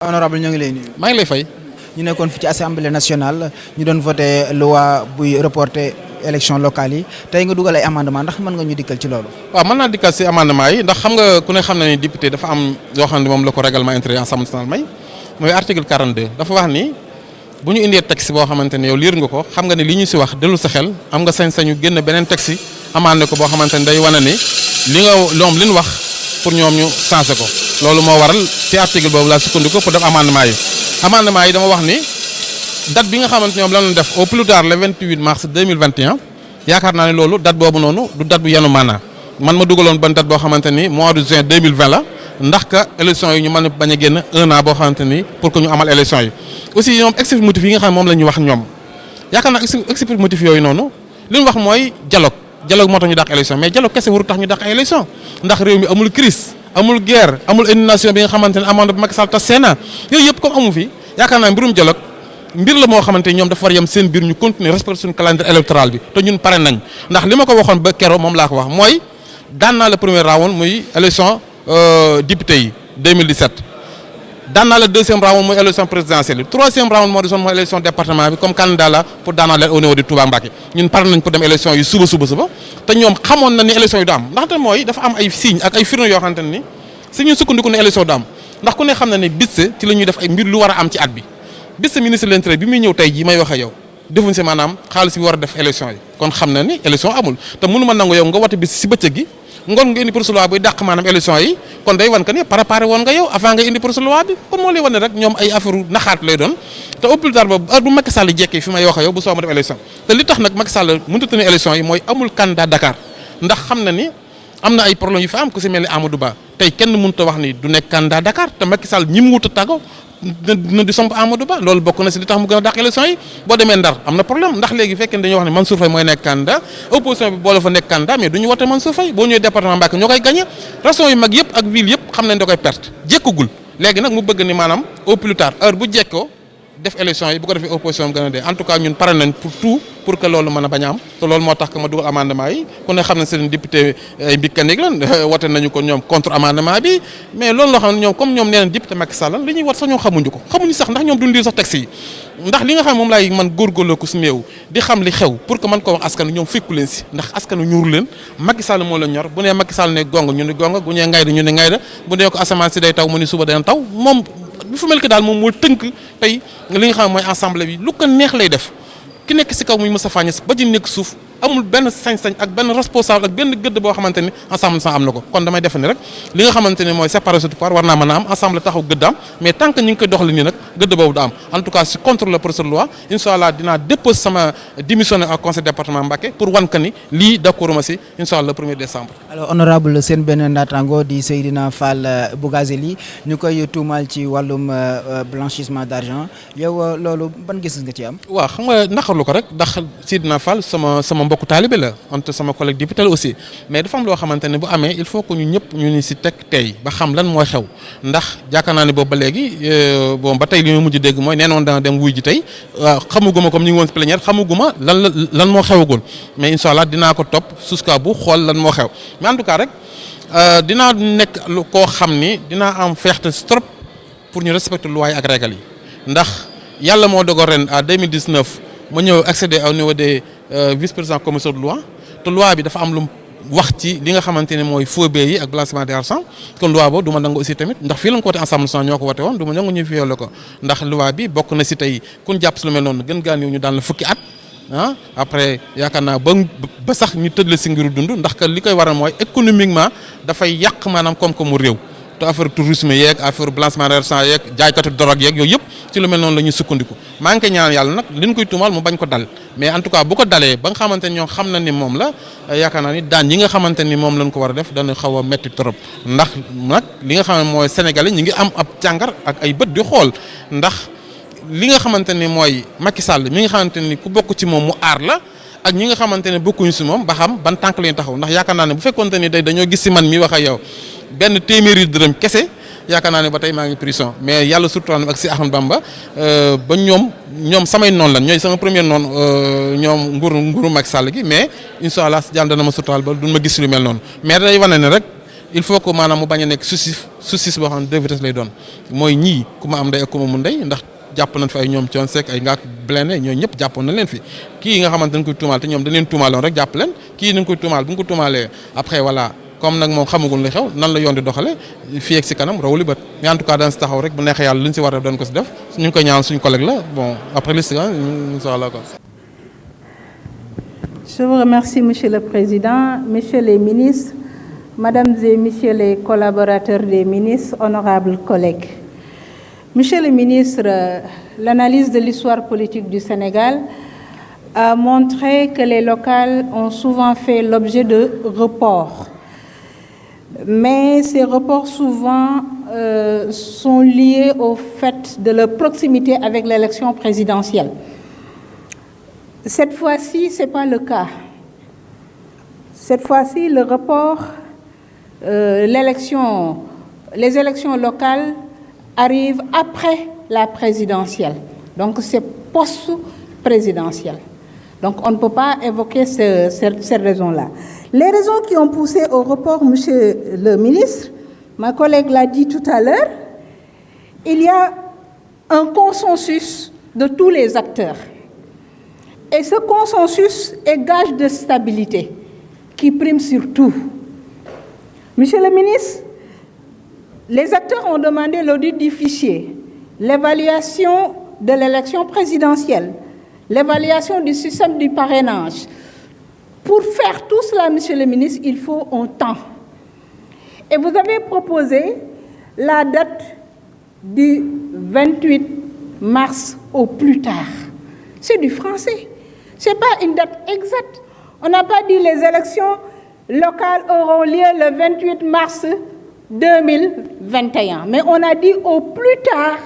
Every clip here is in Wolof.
honorable ñoo ngi lay nuyu. maa ngi lay fay. ñu nekkoon fi ci assemblée nationale ñu doon voté loi buy reporter élection locale yi tey nga dugal ay amendement ndax mën nga ñu dikkal ci loolu. waaw mën naa dikkal si amendement yi ndax xam nga ku ne xam na ni député dafa am yoo xam ne moom la ko règlement intérieur assemblée nationale may mooy article 42 dafa wax ni bu ñu indee texte boo xamante ne yow liir nga ko xam nga ne li ñu si wax dellu sa xel am nga sañ-sañu génn beneen texte amandé ko boo xamante ne day wane ni li nga loom li ñu wax pour ñoom ñu changé ko loolu moo waral ci article boobu laa sukkandiku pour def amendement yi dama wax ni date bi nga xamante ñoom la ñu def au plus tard le 28 mars 2021 yaakaar naa ne loolu date boobu noonu du date bu yenu maanaa man ma dugaloon ban date boo xamante ni mois de juin 2020 la ndax ka élection yi ñu mën a bañ a génn un an boo xamante ni pour que ñu amal élection yi aussi ñoom explicatif motif yi nga xam ne moom la ñu wax ñoom yaakaar naa explicatif motif yooyu noonu li ñu wax mooy dialogue moo tax ñu dàq élection mais dialogue kese waru tax ñu dàq élection ndax réew mi amul crise amul guerre amul inondation bi nga xamante ne amoon na Macky Sall tas Sénat yooyu yëpp comme amu fi yaakaar naa mbirum dialogue mbir la moo xamante ni ñoom dafa war yem seen biir ñu continuer respecter suñu calendrier électoral bi te ñun pare nañ ndax li ma ko waxoon ba keroog moom laa ko wax mooy daan naa le premier round muy élection député yi 2017 daan naa le deuxième round muy élection présidentielle yi troisième round moo di soon mooy élection département bi comme candidat la pour daanaa leen au niveau de Touba Mbacké ñun pare nañ pour dem élection yi suba te ñoom xamoon na ni élection yi du am ndaxte mooy dafa am ay signes ak ay firnde yoo xamante ni si ñun sukkandiku ne élection du am ndax ku ne xam na ne bis ci la ñuy def ay mbir lu war a am ci at bi bis ministre de l'Intérieur bi muy ñëw tey jii may wax ak yow defuñ si maanaam xaalis bi war a def élection yi kon xam na ni élection amul te mënu ma nangu yow nga wate bis si bëccëg gi ngoon nga indi projet de loi buy dàq maanaam élection yi kon day wan que ni préparé woon nga yow avant nga indi projet de loi bi kon moo lay wan ne rek ñoom ay affaire naxaat lay doon te au plus tard boobu heure bu Macky Sall jekkee fi may wax ak yow bu soo ma def élection te li tax nag Macky Sall mënut a tenir élection yi mooy amul candidat Dakar ndax xam na ni am na ay problème yu fa am ku si mel ni Amadou Ba tey kenn mënut a wax ni du nekk candidat Dakar te Macky Sall ñi mu wut a tàggoo dina di samp Amadou Ba loolu bokk na si li tax mu gën a dàq élection yi boo demee Ndar am na problème ndax léegi fekkee dañuy wax ne Mansour Faye mooy nekk candidat opposition bi boole fa nekk candidat mais du ñu wote Mansour Faye boo ñëwee département Mbacké ñoo koy gagné régions yu mag yëpp ak ville yëpp xam nañ da koy perte jékkagul léegi nag mu bëgg ni maanaam au plus tard heure bu jekkoo def élection yi bu ko defee opposition bi gën a dee en tout cas ñun pare nañ pour tout pour que loolu mën a bañ a am te loolu moo tax que ma dugal amendement yi ku ne xam ne seen député ay mbikkanig lan wote nañu ko ñoom contre amendement bi mais loolu loo xam ne ñoom comme ñoom nee nañ député Macky Sall li ñuy wat sax ñoom xamuñu sax ndax ñoom duñ lire sax texte yi ndax li nga xam moom laay man góorgóorloo ko su meew di xam li xew pour que mën ko wax askan ñoom fekku leen si ndax askanu ñuuru leen Macky Sall moo leen ñor bu nee Macky Sall ne gong ñu ne gong bu nee ngayda ñu ne ngayda bu nee ko asamaan si day taw mu ni suba dana taw moom bi fu mel que daal moom moo tënk tey li nga xam mooy assemblée bi lu ko neex lay def ki nekk si kaw muy Moustapha Niasse ba ji nekk suuf amul benn sañ-sañ ak benn responsable ak benn gëdd boo xamante ni assemblée sax am na ko kon damay defe ni rek li nga xamante ni mooy séparation du pouvoir war naa mën a am assemblée taxaw gëddaam mais tant que ñu ngi koy doxali nii nag gëdd boobu du am en tout cas si contre le projet de loi incha allah dinaa déposer sama démissionné au conseil département Mbacké pour wan que ni lii d'accord ma si incha allah le 1er décembre. alors honorable seen benn naataango di Seydina Fall Bougazelli ñu koy tuumaal ci wàllum blanchissement d'argent yow loolu ban gis nga ci am. waaw xam nga naqarlu ko rek ndax Seydina Fall sama mbokku taalibe la ante sama collègue député la aussi mais dafa am loo xamante ne bu amee il faut que ñu ñëpp ñu ni si teg tey ba xam lan mooy xew ndax jaakaar naa ne boobu ba léegi bon ba tey li ma mujj dégg mooy nee noon dana dem wuy ji tey xamuguma comme ñu ngi woon si plénière xamuguma lan moo xewagul mais incha allah dinaa ko topp jusqu'à bu xool lan moo xew mais en tout cas rek dinaa nekk koo xam ni dinaa am fierté trop pour ñu respecter loi yi ak règles yi ndax yàlla moo dogal ren à 2019 ma ñëw accéder au niveau des vice-président commission de loi te loi bi dafa am lu wax ci li nga xamante ne mooy faux billets yi ak blanchiment d'argent kon loi boobu du ma nangu aussi tamit ndax fii la nga ko wote ensemble national ñoo ko wote woon du ma nangu ñu violé ko ndax loi bi bokk na si tey kun jàpp si lu mel noonu gën gaa néew ñu daan la fukki at après yaakaar naa ba sax ñu tëj la si ngiru dund ndax que li koy waral mooy économiquement dafay yàq maanaam koom-koomu réew te affaire tourisme yeeg affaire blanchiment d'argent yeeg jaaykatu drogue yeeg yooyu yëpp ci lu mel noonu la ñuy sukkandiku maa ngi koy ñaan yàlla nag li ñu koy tuumaal mu bañ ko dal mais en tout cas bu ko dalee ba nga xamante ni ñoom xam na ni moom la yaakaar naa ni daan yi nga xamante ni moom lañ ko war a def dana xaw a metti trop ndax nag li nga xam ne mooy sénégalais ñi ngi am ab càngar ak ay bët di xool ndax li nga xamante ni mooy Macky Sall mi nga xamante ni ku bokk ci moom mu aar la ak ñi nga xamante ne bokkuñu si moom ba xam ban tànk lañu taxaw ndax yaakaar naa ne bu fekkoonte ni dañoo gis si man mi wax ak yow benn téeméeri dërëm kese yaakaar naa ne ba tey maa ngi prison mais yàlla surtout ak si Ahmad Bamba ba ñoom samay noonu lan ñooy sama premier noonu ñoom nguuru Macky Sall gi mais incha allah jàll dana ma suturaal ba duñ ma gis lu mel noonu mais day wane ne rek il faut que maanaam mu bañ a nekk successif justice boo xam ne deux vitesses lay doon mooy ñii ku ma am ndey ak ku ma mun ndey ndax jàpp nañ fi ay ñoom Thione Seck ay Ngaak Blindé ñooñu ñëpp jàppoon nañ leen fi kii nga xamante dañ koy tuumaal te ñoom dañ leen tuumaaloon rek jàpp leen kii nañ koy tuumaal bu ñu ko tuumaalee après voilà comme nag moom xamagul li xew nan la yoon di doxale fii ak si kanam rawu li bët mais en tout cas dañ si taxaw rek bu neexee yàlla lu ñu si war a doon ko si def ñu ngi koy ñaan suñu collègue la bon après liste ñu soxla ko. Je vous remercie, Monsieur le Président, Messieurs les ministres, Mesdames et Messieurs les collaborateurs des ministres, honorables collègues. Monsieur le ministre, l'analyse de l'histoire politique du Sénégal a montré que les locales ont souvent fait l'objet de reports. Mais ces reports souvent sont liés au fait de leur proximité avec l'élection présidentielle. Cette fois-ci, ce n'est pas le cas. Cette fois-ci, le report, les élections locales arrivent après la présidentielle. Donc, c'est post-présidentiel. Donc, on ne peut pas évoquer ces raisons-là. Les raisons qui ont poussé au report, Monsieur le ministre, ma collègue l'a dit tout à l'heure, il y a un consensus de tous les acteurs. Et ce consensus est gage de stabilité qui prime sur tout. Monsieur le ministre, les acteurs ont demandé l'audit du fichier, l'évaluation de l'élection présidentielle, l'évaluation du système du parrainage. Pour faire tout cela, Monsieur le ministre, il faut un temps. Et vous avez proposé la date du 28 mars au plus tard. C'est du français. Ce n'est pas une date exacte. On n'a pas dit les élections locales auront lieu le 28 mars 2021. Mais on a dit au plus tard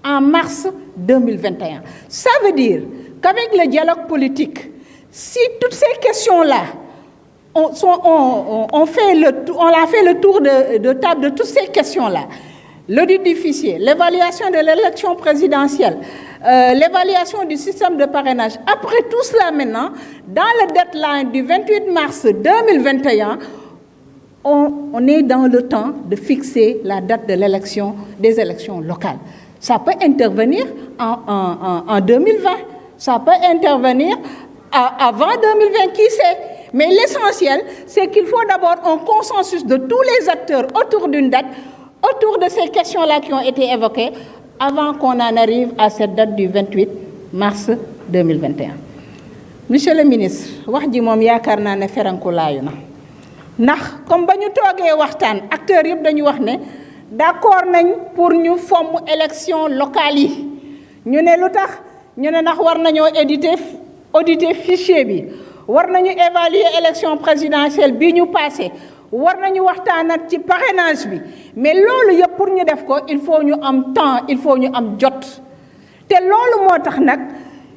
en mars 2021. Ça veut dire qu'avec le dialogue politique, si toutes ces questions-là, on a fait le tour de table de toutes ces questions-là, l'audit du fichier, l'évaluation de l'élection présidentielle, l'évaluation du système de parrainage. Après tout cela maintenant, dans le deadline du 28 mars 2021, on est dans le temps de fixer la date de des élections locales. Ça peut intervenir en 2020, ça peut intervenir avant 2020, qui sait. Mais l'essentiel, c'est qu'il faut d'abord un consensus de tous les acteurs autour d'une date, autour de ces questions-là qui ont été évoquées, avant qu'on en arrive à cette date du 28 mars 2021. Monsieur le ministre, wax ji moom yaakaar naa ne ferankulaayu na ndax comme ba ñu toogee waxtaan acteurs yëpp dañu wax ne d'accord nañ pour ñu fomm élection locale yi ñu ne lu tax ñu ne ndax war nañoo auditer fichier bi war nañu évaluer élection présidentielle bi ñu passé war nañu waxtaanat ci parrainage bi mais loolu yëpp pour ñu def ko il faut ñu am temps il faut ñu am jot te loolu moo tax nag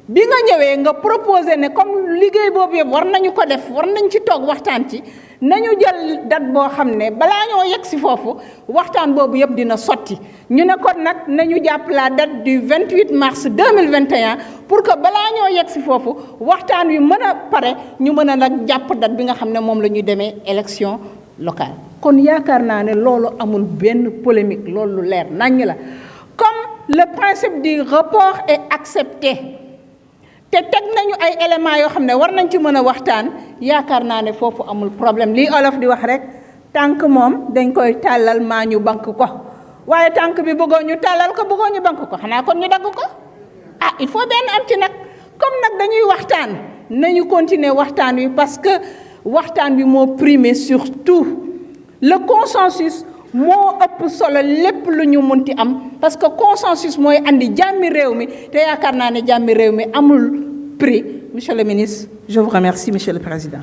bi nga ñëwee nga proposé ne comme liggéey boobu yëpp war nañu ko def war nañ ci toog waxtaan ci nañu jël date boo xam ne balaa ñoo yegg si foofu waxtaan boobu yëpp dina sotti ñu ne kon nag nañu jàpp la date du 28 mars 2021 pour que balaa ñoo yegg si foofu waxtaan wi mën a pare ñu mën a nag jàpp date bi nga xam ne moom la ñuy demee élection locale. kon yaakaar naa ne loolu amul benn polémique loolu leer naññ la comme le principe du report est accepté te teg nañu ay éléments yoo xam ne war nañ ci mën a waxtaan yaakaar naa ne foofu amul problème lii olof di wax rek tànk moom dañ koy tàllal maa ñu bank ko waaye tànk bi bëggoo ñu tàllal ko bëggoo ñu bank ko xanaa kon ñu dagg ko ah il faut benn am ci nag comme nag dañuy waxtaan nañu continuer waxtaan wi parce que waxtaan bi moo primé surtout le consensus moo ëpp solo lépp lu ñu munti am parce que consensus mooy andi jàmmi réew mi te yaakaar naa ne jàmmi réew mi amul prix. Monsieur le ministre, je vous remercie, Monsieur le Président.